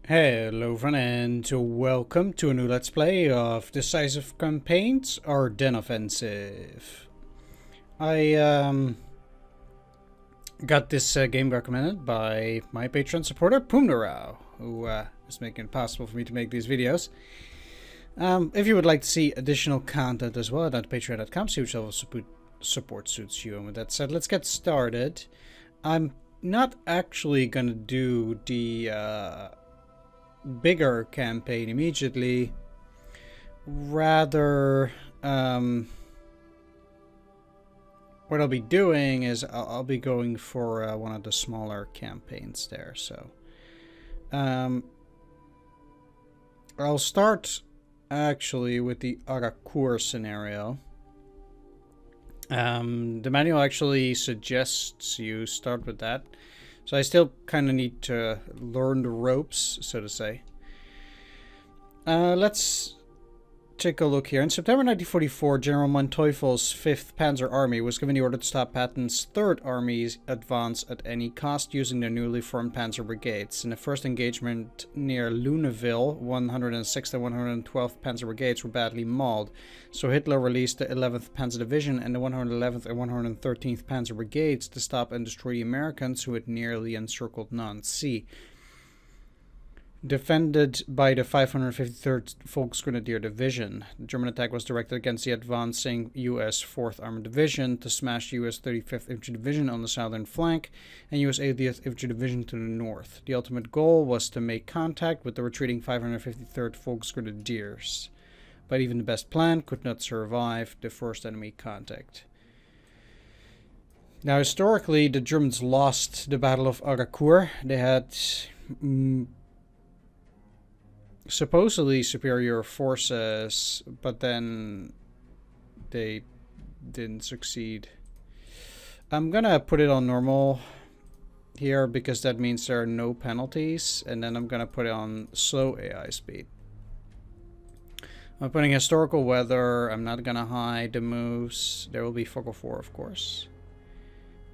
Hello everyone and welcome to a new Let's Play of Decisive Campaigns, Ardennes Offensive. I got this game recommended by my Patreon supporter, Poomnerau, who is making it possible for me to make these videos. If you would like to see additional content as well, at patreon.com, see which level of support suits you. And with that said, let's get started. I'm not actually going to do the bigger campaign immediately. Rather, what I'll be doing is I'll be going for one of the smaller campaigns there. So I'll start actually with the Arrancourt scenario. The manual actually suggests you start with that. So I still kind of need to learn the ropes, so to say. Let's take a look here. In September 1944, General Manteuffel's 5th Panzer Army was given the order to stop Patton's 3rd Army's advance at any cost using their newly formed Panzer Brigades. In the first engagement near Luneville, 106th and 112th Panzer Brigades were badly mauled, so Hitler released the 11th Panzer Division and the 111th and 113th Panzer Brigades to stop and destroy the Americans who had nearly encircled Nancy. Defended by the 553rd Volksgrenadier Division, the German attack was directed against the advancing U.S. 4th Armored Division to smash U.S. 35th Infantry Division on the southern flank and U.S. 80th Infantry Division to the north. The ultimate goal was to make contact with the retreating 553rd Volksgrenadiers, but even the best plan could not survive the first enemy contact. Now, historically, the Germans lost the Battle of Arrancourt. They had supposedly superior forces, but then they didn't succeed. I'm gonna put it on normal here because that means there are no penalties, and then I'm gonna put it on slow AI speed. I'm putting historical weather. I'm not gonna hide the moves. There will be focal 4, of course.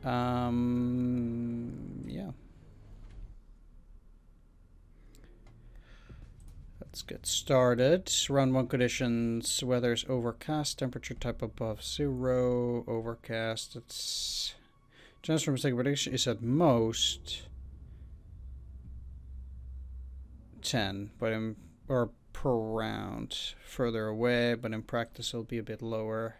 Yeah. Let's get started. Round 1 conditions. Weather is overcast. Temperature type above 0. Overcast. It's chance for mistake prediction is at most 10, but or per round. Further away, but in practice it'll be a bit lower.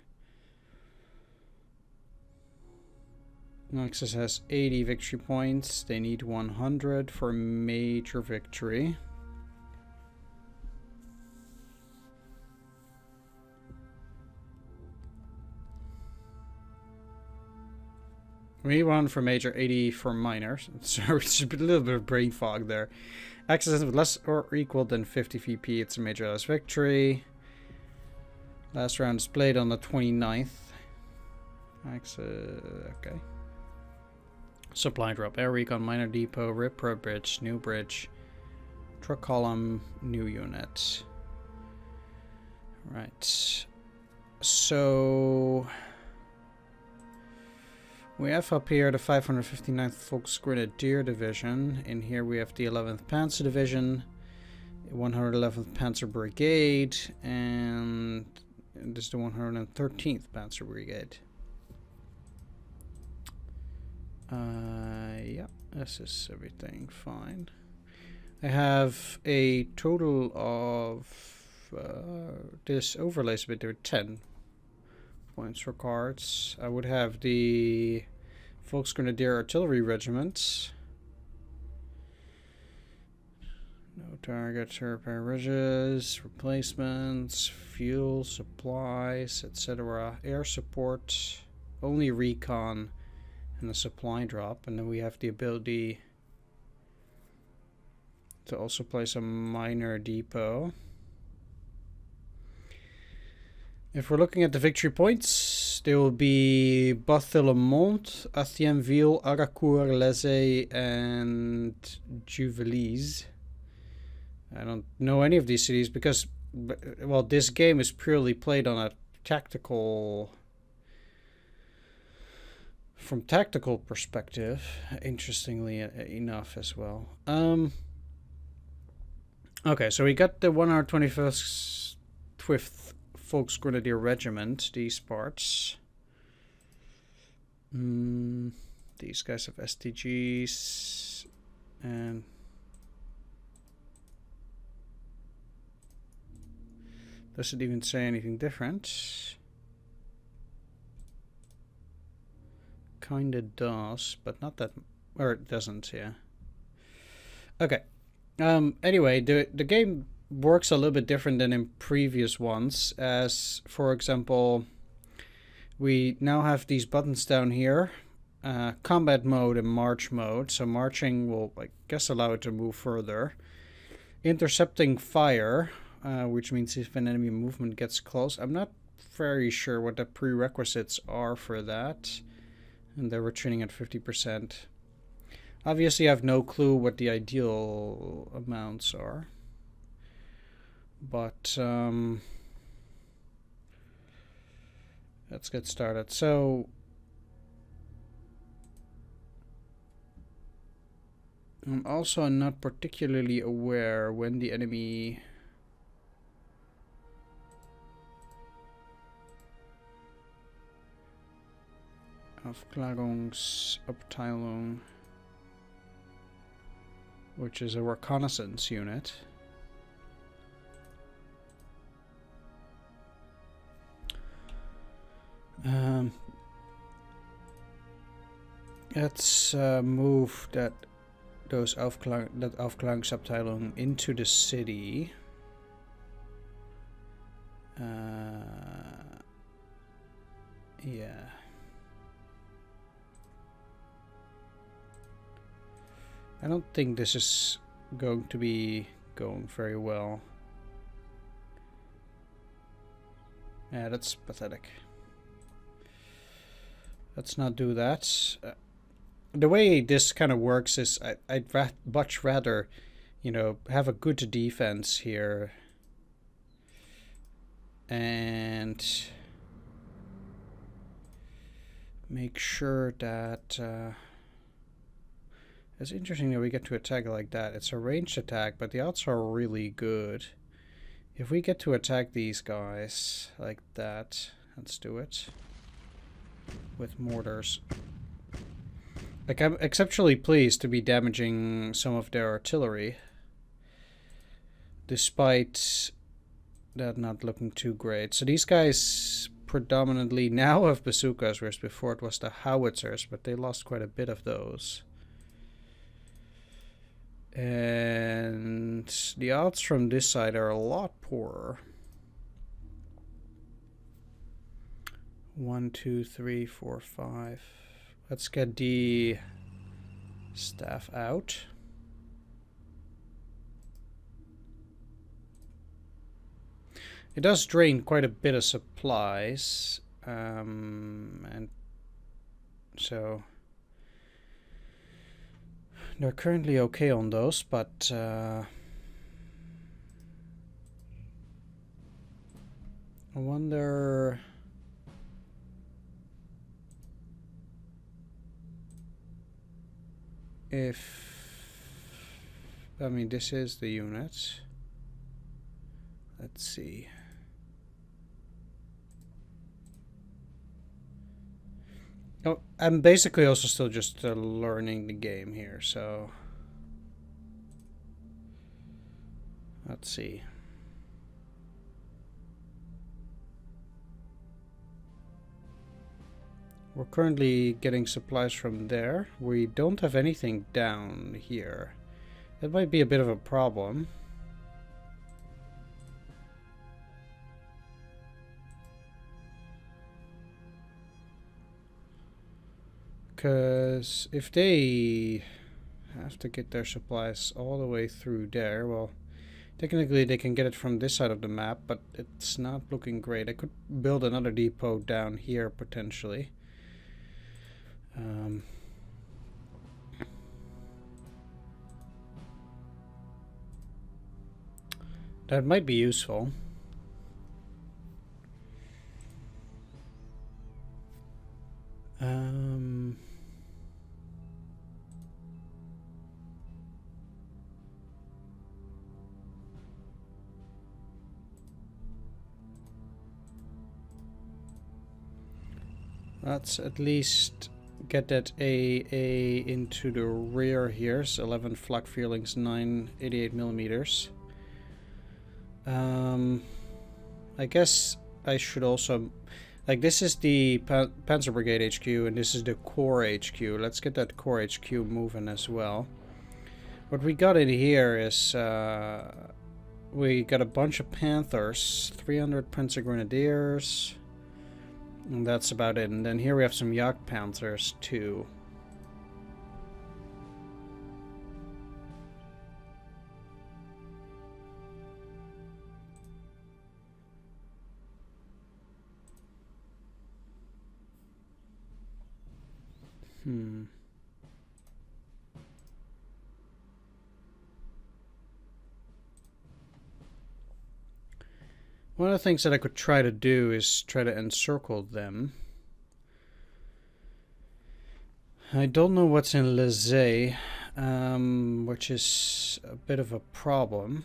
Axis has 80 victory points. They need 100 for major victory. We need 100 for major, 80 for minor. So it's a little bit of brain fog there. Axis with less or equal than 50 VP. It's a major less victory. Last round is played on the 29th. Axis, okay. Supply drop, air recon, minor depot, Ripro bridge, new bridge, truck column, new unit. Right. So we have up here the 559th Volksgrenadier Division. In here we have the 11th Panzer Division, 111th Panzer Brigade, and this is the 113th Panzer Brigade. Yeah, this is everything fine. I have a total of this overlays a bit there, 10 points for cards. I would have the Volksgrenadier Artillery Regiment. No targets, repair ridges, replacements, fuel, supplies, etc. Air support, only recon, and a supply drop. And then we have the ability to also place a minor depot. If we're looking at the victory points, there will be Barthellemont, Athienville, Arrancourt, Lezay, and Juvelise. I don't know any of these cities because, well, this game is purely played on a tactical, from tactical perspective, interestingly enough as well. Okay, so we got the 125th Volksgrenadier Regiment, these parts. These guys have STGs, and does it even say anything different? Kinda does, but not that, or it doesn't, yeah. Okay. Anyway, the game works a little bit different than in previous ones, as for example, we now have these buttons down here, combat mode and march mode. So marching will, I guess, allow it to move further. Intercepting fire, which means if an enemy movement gets close. I'm not very sure what the prerequisites are for that. And they're retreating at 50%. Obviously, I have no clue what the ideal amounts are. But let's get started. So I'm also not particularly aware when the enemy Aufklärungsabteilung, which is a reconnaissance unit. Let's move that Aufklärungsabteilung into the city. Yeah. I don't think this is going to be going very well. Yeah, that's pathetic. Let's not do that. The way this kind of works is I'd much rather, you know, have a good defense here. And make sure that... it's interesting that we get to attack like that. It's a ranged attack, but the odds are really good. If we get to attack these guys like that, let's do it. With mortars. Like, I'm exceptionally pleased to be damaging some of their artillery. Despite that not looking too great. So these guys predominantly now have bazookas, whereas before it was the howitzers, but they lost quite a bit of those. And the odds from this side are a lot poorer. 1, 2, 3, 4, 5. Let's get the staff out. It does drain quite a bit of supplies, and so they're currently okay on those, but I wonder if, I mean, this is the unit. Let's see. Oh, I'm basically also still just learning the game here, so let's see. We're currently getting supplies from there. We don't have anything down here. That might be a bit of a problem. Because if they have to get their supplies all the way through there, well, technically they can get it from this side of the map, but it's not looking great. I could build another depot down here potentially. That might be useful. Let's at least get that AA into the rear here. So 11 flak feelings, 988 millimeters. I guess I should also, like, this is the Panzer Brigade HQ and this is the Corps HQ. Let's get that Corps HQ moving as well. What we got in here is we got a bunch of Panthers, 300 Panzer Grenadiers, and that's about it. And then here we have some Jagd Panthers too. One of the things that I could try to do is try to encircle them. I don't know what's in Lezay, which is a bit of a problem.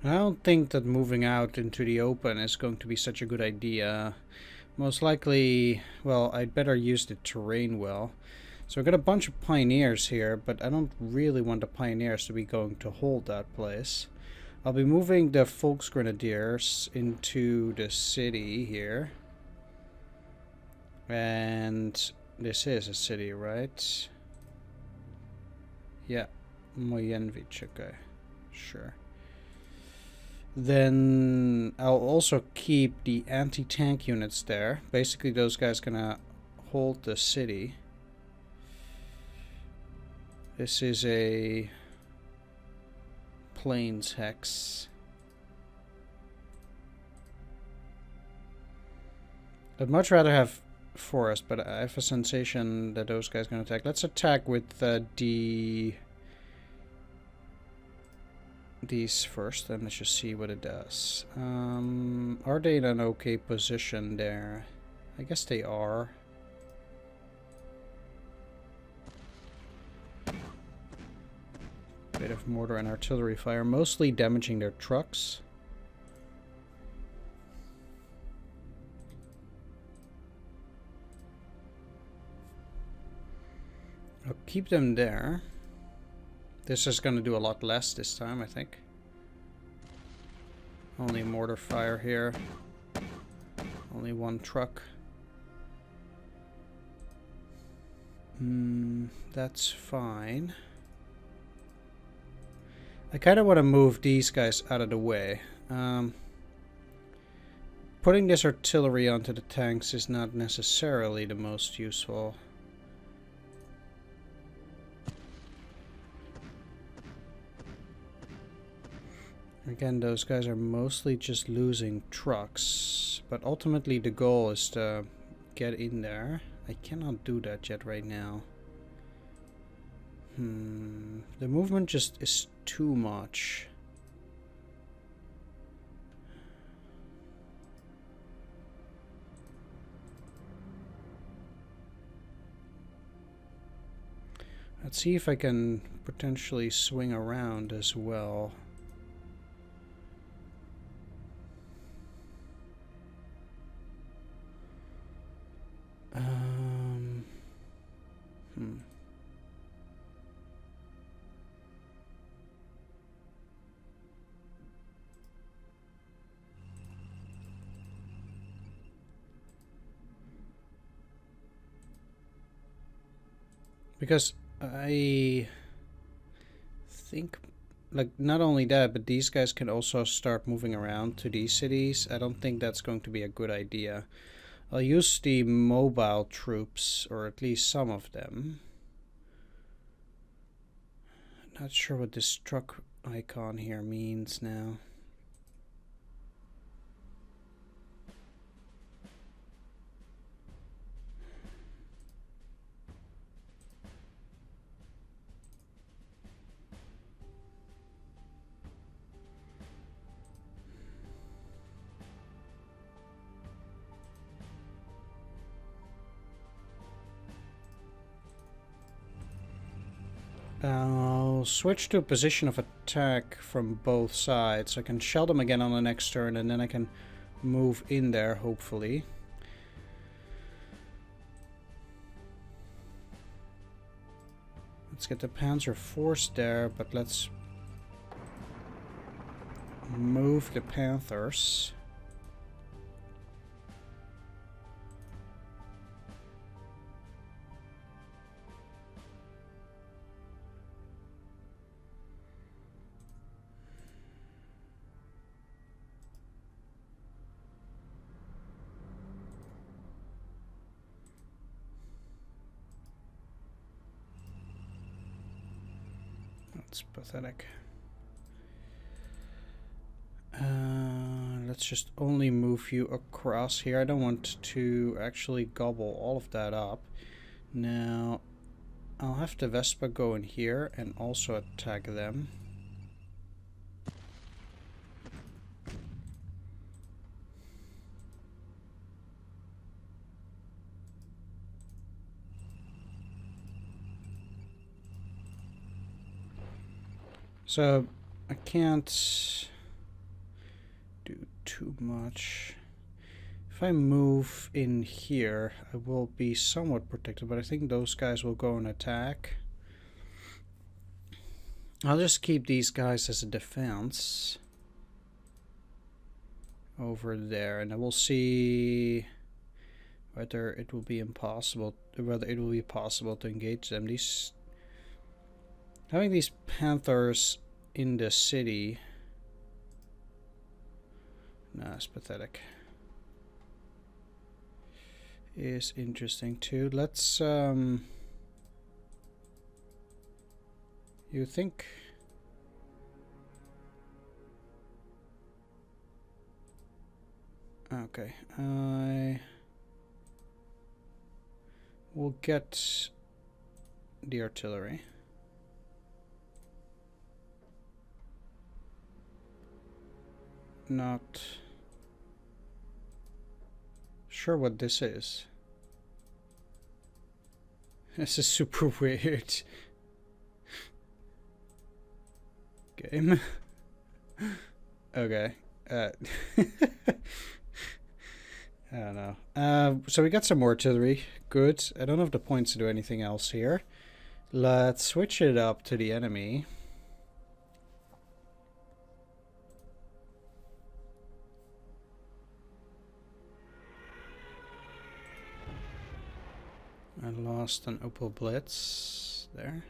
I don't think that moving out into the open is going to be such a good idea. Most likely, well, I'd better use the terrain well. So I've got a bunch of pioneers here, but I don't really want the pioneers to be going to hold that place. I'll be moving the Volksgrenadiers into the city here. And this is a city, right? Yeah, Mojenvich, okay, sure. Then I'll also keep the anti-tank units there. Basically, those guys gonna hold the city. This is a plains hex. I'd much rather have forest, but I have a sensation that those guys gonna attack. Let's attack with these first, and let's just see what it does. Are they in an okay position there? I guess they are. Bit of mortar and artillery fire, mostly damaging their trucks. I'll keep them there. This is going to do a lot less this time, I think. Only mortar fire here. Only one truck. That's fine. I kind of want to move these guys out of the way. Putting this artillery onto the tanks is not necessarily the most useful. Again, those guys are mostly just losing trucks, but ultimately the goal is to get in there. I cannot do that yet right now. The movement just is too much. Let's see if I can potentially swing around as well. Because I think, like, not only that, but these guys can also start moving around to these cities. I don't think that's going to be a good idea. I'll use the mobile troops, or at least some of them. Not sure what this truck icon here means now. I'll switch to a position of attack from both sides. I can shell them again on the next turn, and then I can move in there, hopefully. Let's get the Panzer Force there, but let's move the Panthers. That's pathetic. Let's just only move you across here. I don't want to actually gobble all of that up. Now, I'll have the Vespa go in here and also attack them. So, I can't do too much. If I move in here, I will be somewhat protected, but I think those guys will go and attack. I'll just keep these guys as a defense over there, and I will see whether it will be possible to engage them. Having these Panthers in the city, nah, it's pathetic, is interesting too. Let's you think okay, I will get the artillery. Not sure what this is. This is super weird. Game. Okay. I don't know. So we got some artillery. Good. I don't have the points to do anything else here. Let's switch it up to the enemy. I lost an Opel Blitz there.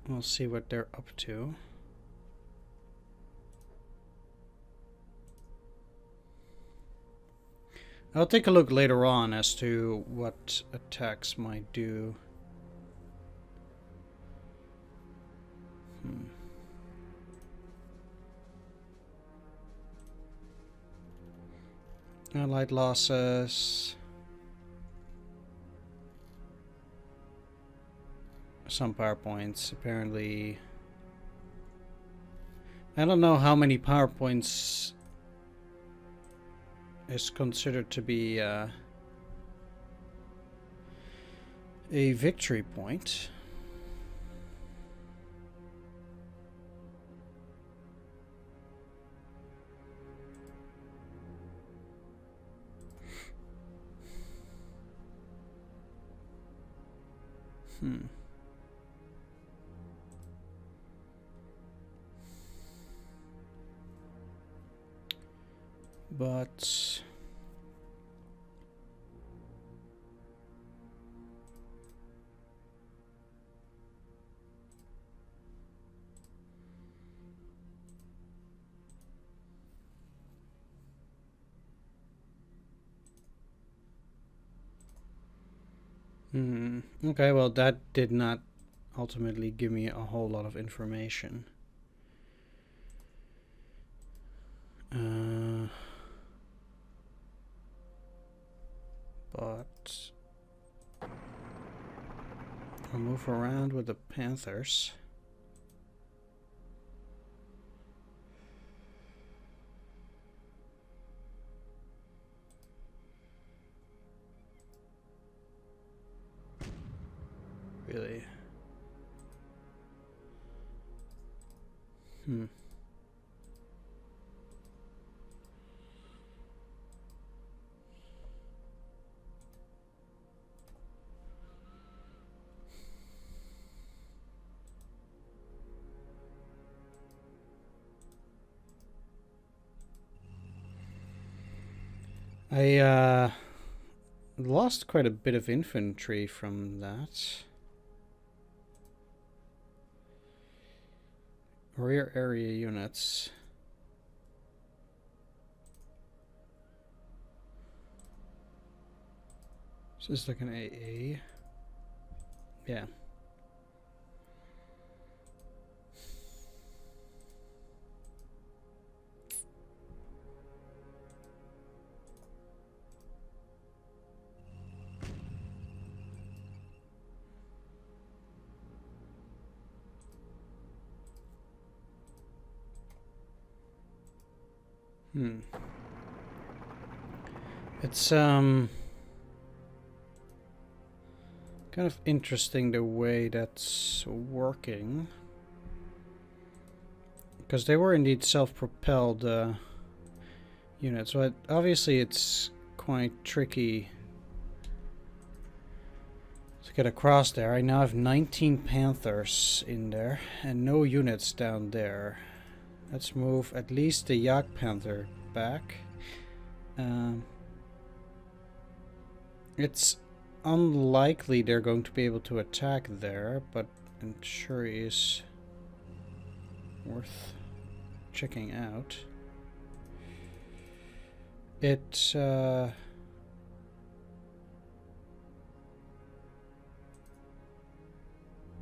We'll see what they're up to. I'll take a look later on as to what attacks might do. Allied losses. Some power points, apparently. I don't know how many power points is considered to be a victory point. But okay, well, that did not ultimately give me a whole lot of information. But I'll move around with the Panthers. really. I lost quite a bit of infantry from that. Rear area units. Is this like an AA? Yeah. It's kind of interesting the way that's working, because they were indeed self-propelled units, but obviously it's quite tricky to get across there. I now have 19 Panthers in there and no units down there. Let's move at least the Yak Panther back. It's unlikely they're going to be able to attack there, but it sure is worth checking out. It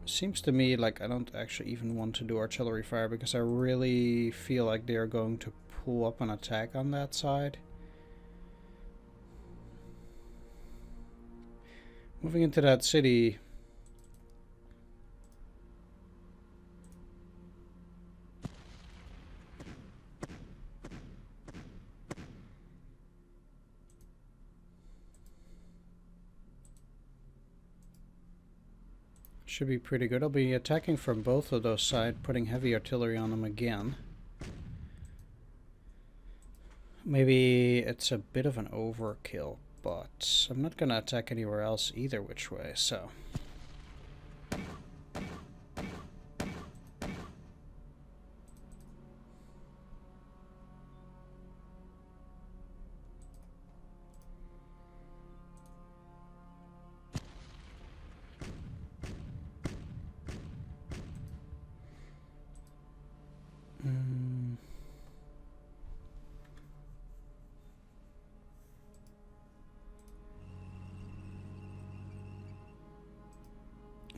seems to me like I don't actually even want to do artillery fire, because I really feel like they're going to pull up an attack on that side. Moving into that city. Should be pretty good. I'll be attacking from both of those sides, putting heavy artillery on them again. Maybe it's a bit of an overkill, but I'm not going to attack anywhere else either which way, so...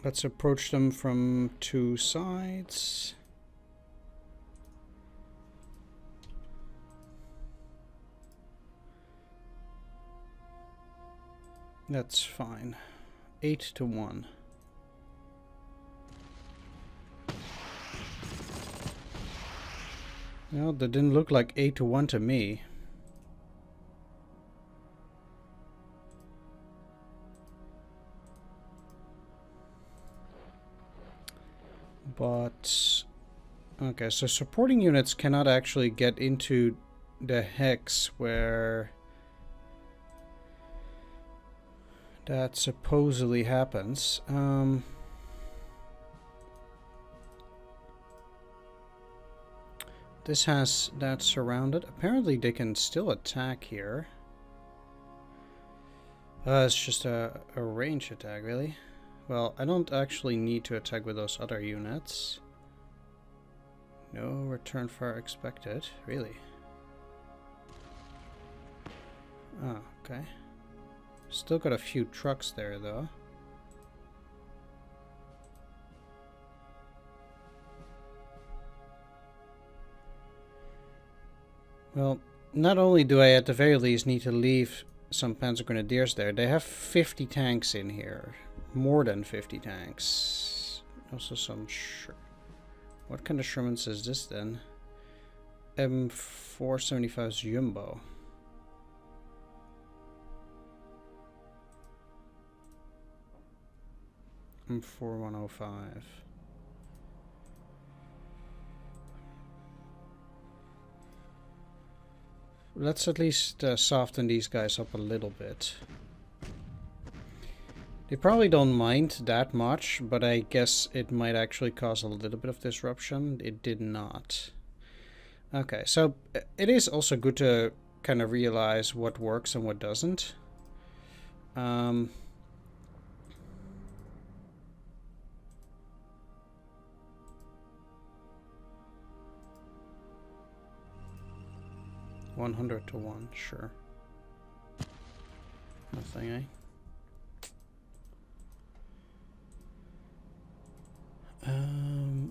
Let's approach them from two sides. That's fine. 8-1. Well, that didn't look like 8-1 to me. But okay, so supporting units cannot actually get into the hex where that supposedly happens. This has that surrounded. Apparently they can still attack here. It's just a range attack, really. Well, I don't actually need to attack with those other units. No return fire expected, really. Oh, okay. Still got a few trucks there, though. Well, not only do I at the very least need to leave some Panzer Grenadiers there, they have 50 tanks in here. More than 50 tanks. Also some what kind of Shermans is this then? M475's Jumbo. 4105. Let's at least soften these guys up a little bit. They probably don't mind that much, but I guess it might actually cause a little bit of disruption. It did not. Okay, so it is also good to kind of realize what works and what doesn't. 100 to 1, sure. Nothing, eh?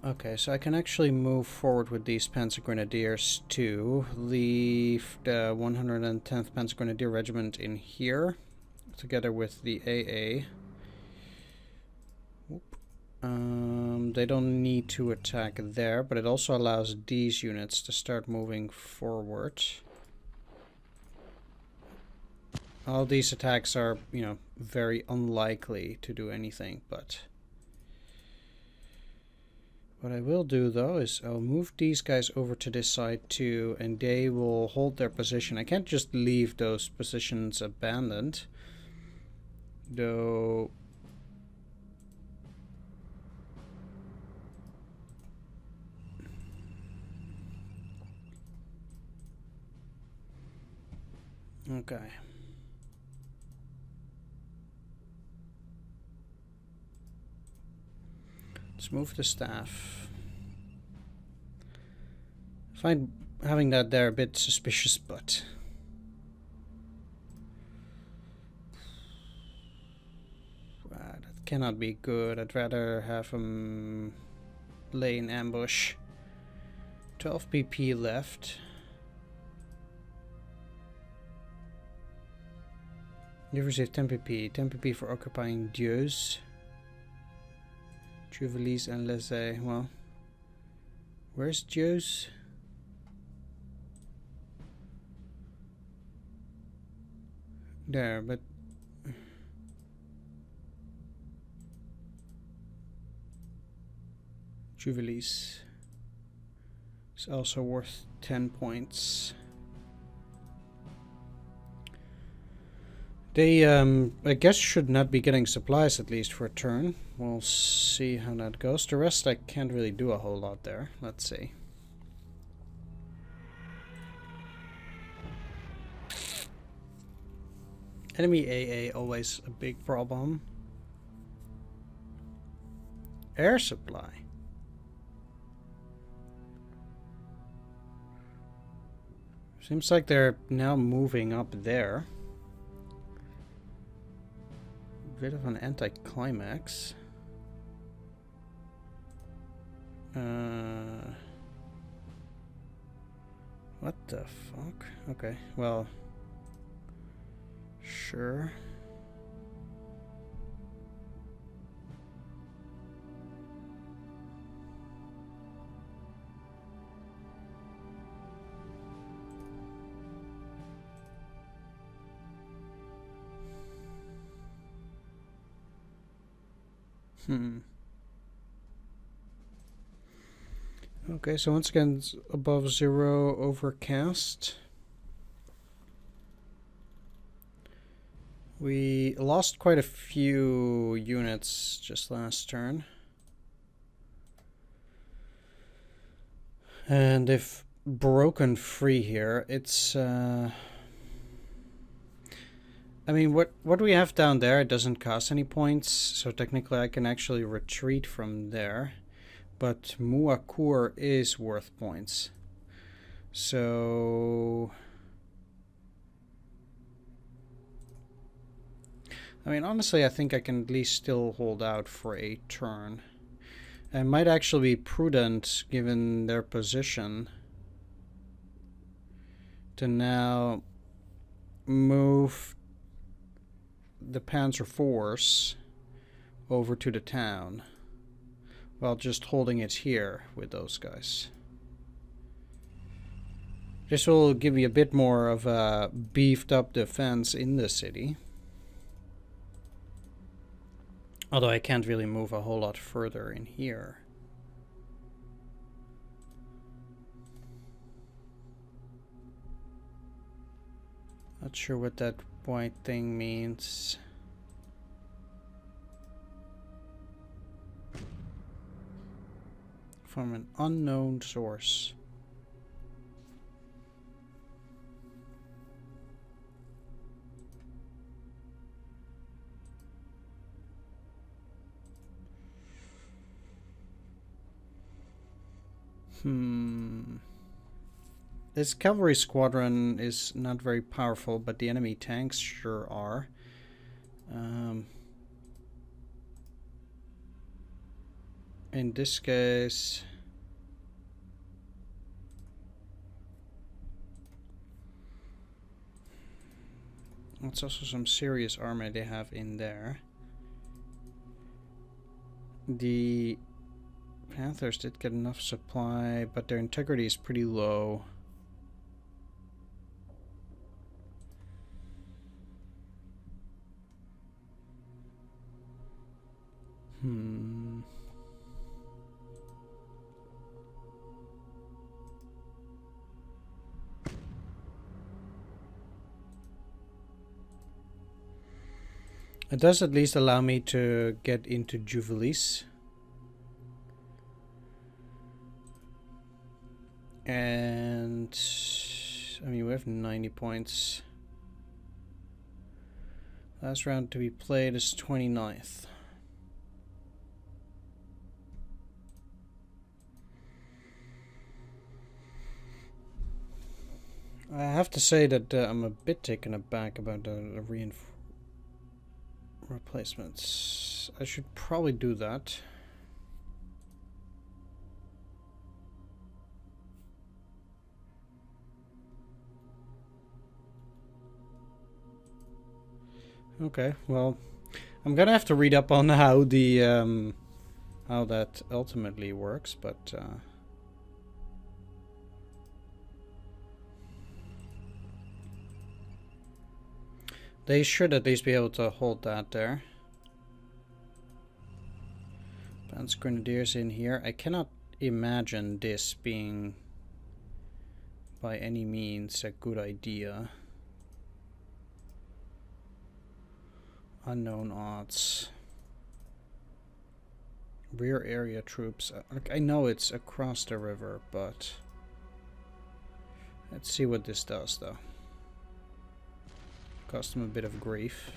Okay, so I can actually move forward with these Panzer Grenadiers to leave the 110th Panzer Grenadier Regiment in here, together with the AA. Whoop. They don't need to attack there, but it also allows these units to start moving forward. All these attacks are, you know, very unlikely to do anything, but what I will do though is I'll move these guys over to this side too, and they will hold their position. I can't just leave those positions abandoned, though. Okay. Let's move the staff. I find having that there a bit suspicious, but that cannot be good. I'd rather have him lay in ambush. 12 PP left. You've received 10 PP. 10 PP for occupying Dieus. Juvelis and Lezay. Well, where's Dieus? There, but Juvelis is also worth 10 points. They, I guess, should not be getting supplies at least for a turn. We'll see how that goes. The rest I can't really do a whole lot there. Let's see. Enemy AA, always a big problem. Air supply. Seems like they're now moving up there. Bit of an anticlimax. What the fuck? Okay, well, sure. Okay, so once again, it's above 0, overcast. We lost quite a few units just last turn. And they've broken free here. It's, I mean, what we have down there, it doesn't cost any points, so technically I can actually retreat from there. But Arrancourt is worth points. So I mean, honestly, I think I can at least still hold out for a turn. It might actually be prudent, given their position, to now move the Panzer Force over to the town, while just holding it here with those guys. This will give me a bit more of a beefed up defense in the city. Although I can't really move a whole lot further in here. Not sure what that white thing means. From an unknown source. This cavalry squadron is not very powerful, but the enemy tanks sure are. In this case... It's also some serious armor they have in there. The Panthers did get enough supply, but their integrity is pretty low. It does at least allow me to get into Jubilees. And I mean, we have 90 points. Last round to be played is 29th. I have to say that I'm a bit taken aback about the replacements. I should probably do that. Okay, well, I'm gonna have to read up on how the how that ultimately works, but they should at least be able to hold that there. Lance Grenadiers in here. I cannot imagine this being by any means a good idea. Unknown odds. Rear area troops. I know it's across the river, but let's see what this does though. Cost them a bit of grief.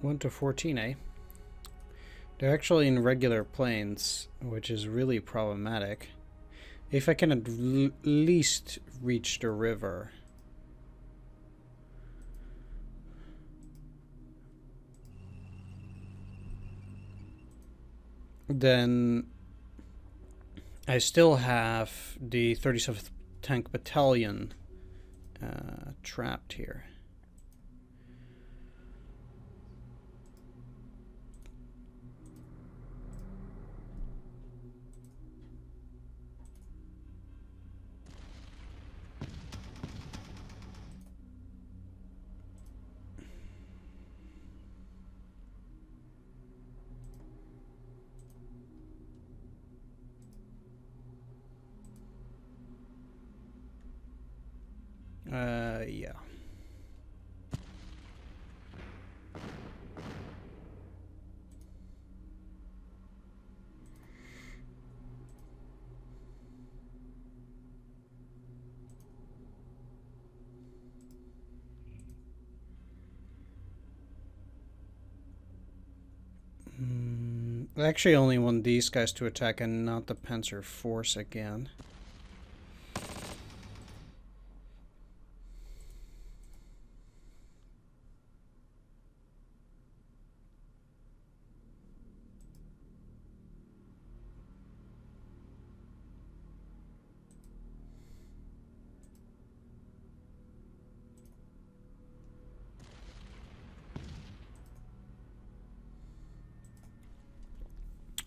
One to 14, eh? They're actually in regular planes, which is really problematic. If I can at least reach the river. Then I still have the 37th Tank Battalion trapped here. Yeah. I actually only want these guys to attack and not the Panzer Force again.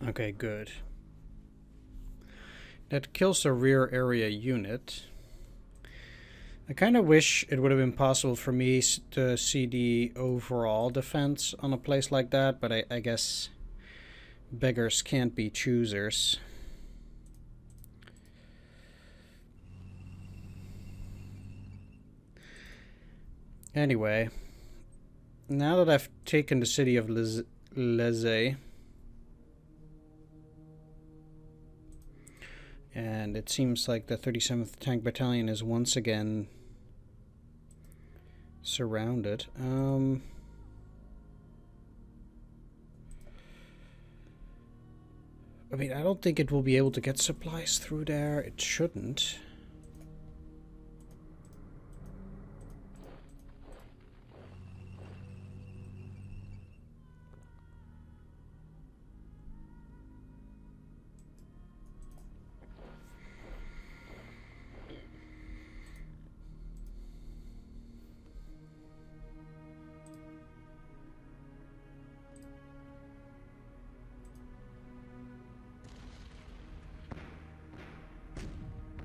Okay, good. That kills the rear area unit. I kind of wish it would have been possible for me to see the overall defense on a place like that, but I guess beggars can't be choosers. Anyway, now that I've taken the city of Lezay, and it seems like the 37th Tank Battalion is once again surrounded. I mean, I don't think it will be able to get supplies through there. It shouldn't.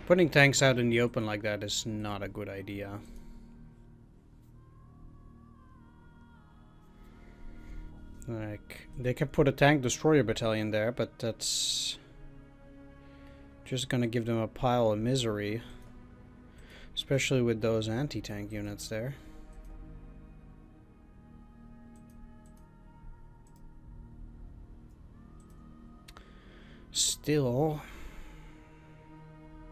Putting tanks out in the open like that is not a good idea. Like, they can put a tank destroyer battalion there, but that's just gonna give them a pile of misery. Especially with those anti-tank units there. Still,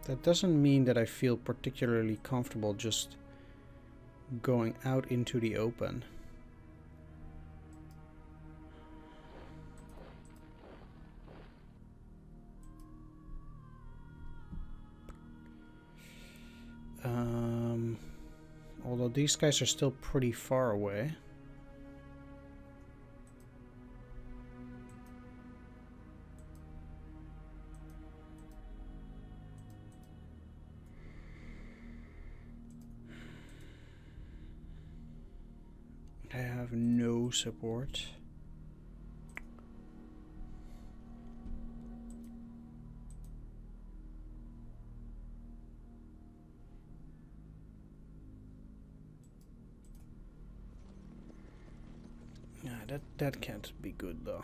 that doesn't mean that I feel particularly comfortable just going out into the open. Although these guys are still pretty far away. I have no support. Yeah, that can't be good though.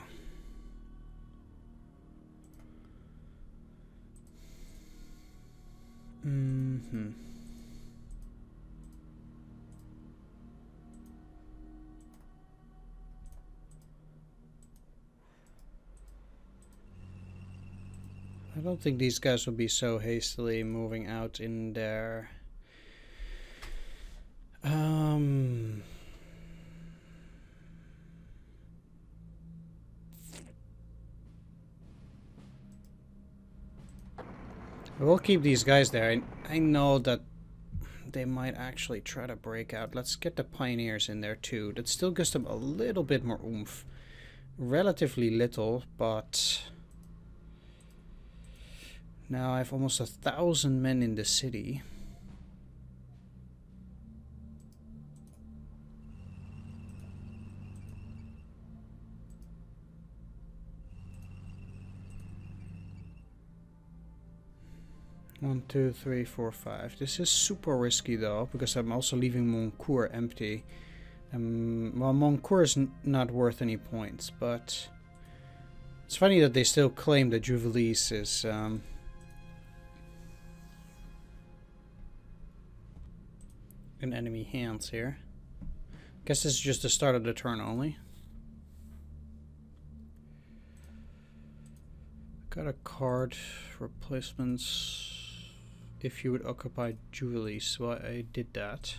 I don't think these guys will be so hastily moving out in there. We'll keep these guys there. I know that they might actually try to break out. Let's get the pioneers in there too. That still gives them a little bit more oomph. Relatively little, but now I have almost 1,000 men in the city. One, two, three, four, five. This is super risky though, because I'm also leaving Moncourt empty. Well, Moncourt is not worth any points, but it's funny that they still claim that Jubilees is in enemy hands here. Guess this is just the start of the turn only. Got a card, replacements. If you would occupy Jubilees, well, I did that.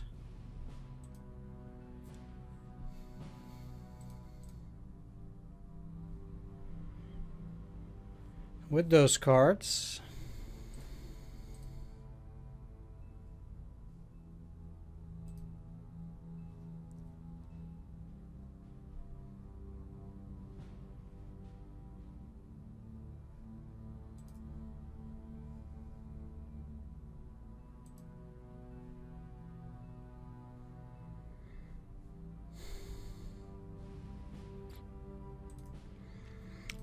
With those cards,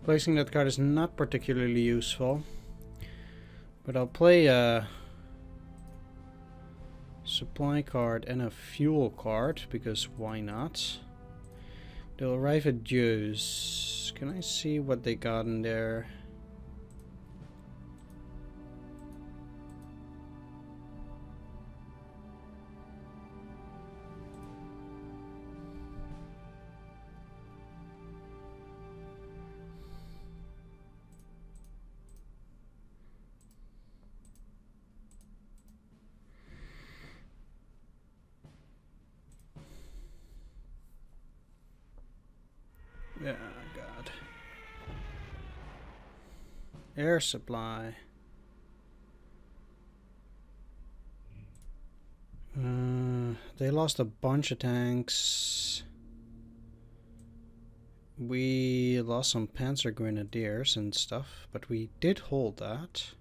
Placing that card is not particularly useful. But I'll play a supply card and a fuel card, because why not? They'll arrive at Joe's. Can I see what they got in there? Yeah, God. Air supply. They lost a bunch of tanks. We lost some Panzer Grenadiers and stuff, but we did hold that.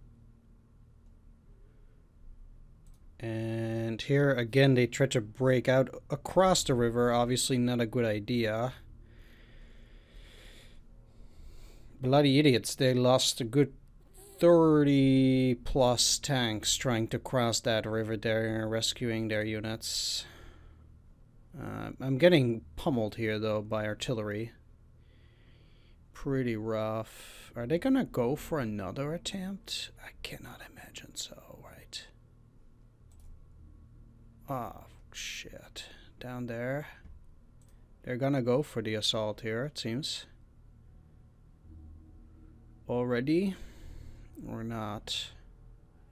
And here again they tried to break out across the river. Obviously not a good idea. Bloody idiots, they lost a good 30 plus tanks trying to cross that river there, rescuing their units. I'm getting pummeled here though by artillery. Pretty rough. Are they gonna go for another attempt? I cannot imagine so, right? Oh, shit. Down there. They're gonna go for the assault here, it seems. Already? Or not?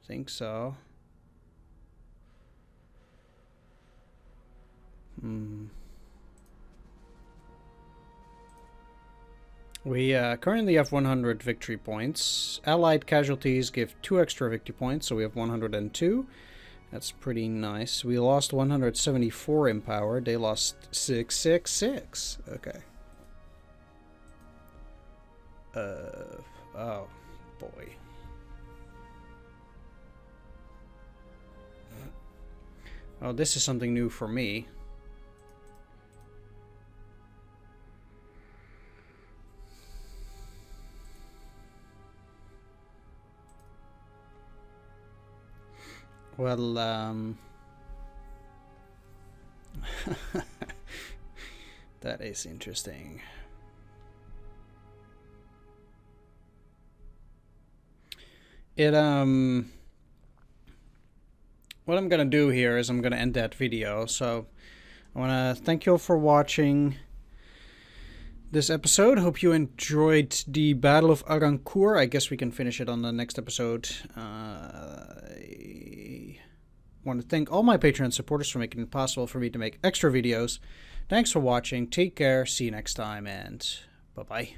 I think so. We currently have 100 victory points. Allied casualties give 2 extra victory points, so we have 102. That's pretty nice. We lost 174 in power. They lost 666. Okay. Oh, boy. Oh, this is something new for me. Well, that is interesting. What I'm gonna do here is I'm gonna end that video. So I wanna thank you all for watching this episode. Hope you enjoyed the Battle of Arrancourt. I guess we can finish it on the next episode. I want to thank all my Patreon supporters for making it possible for me to make extra videos. Thanks for watching. Take care. See you next time, and bye-bye.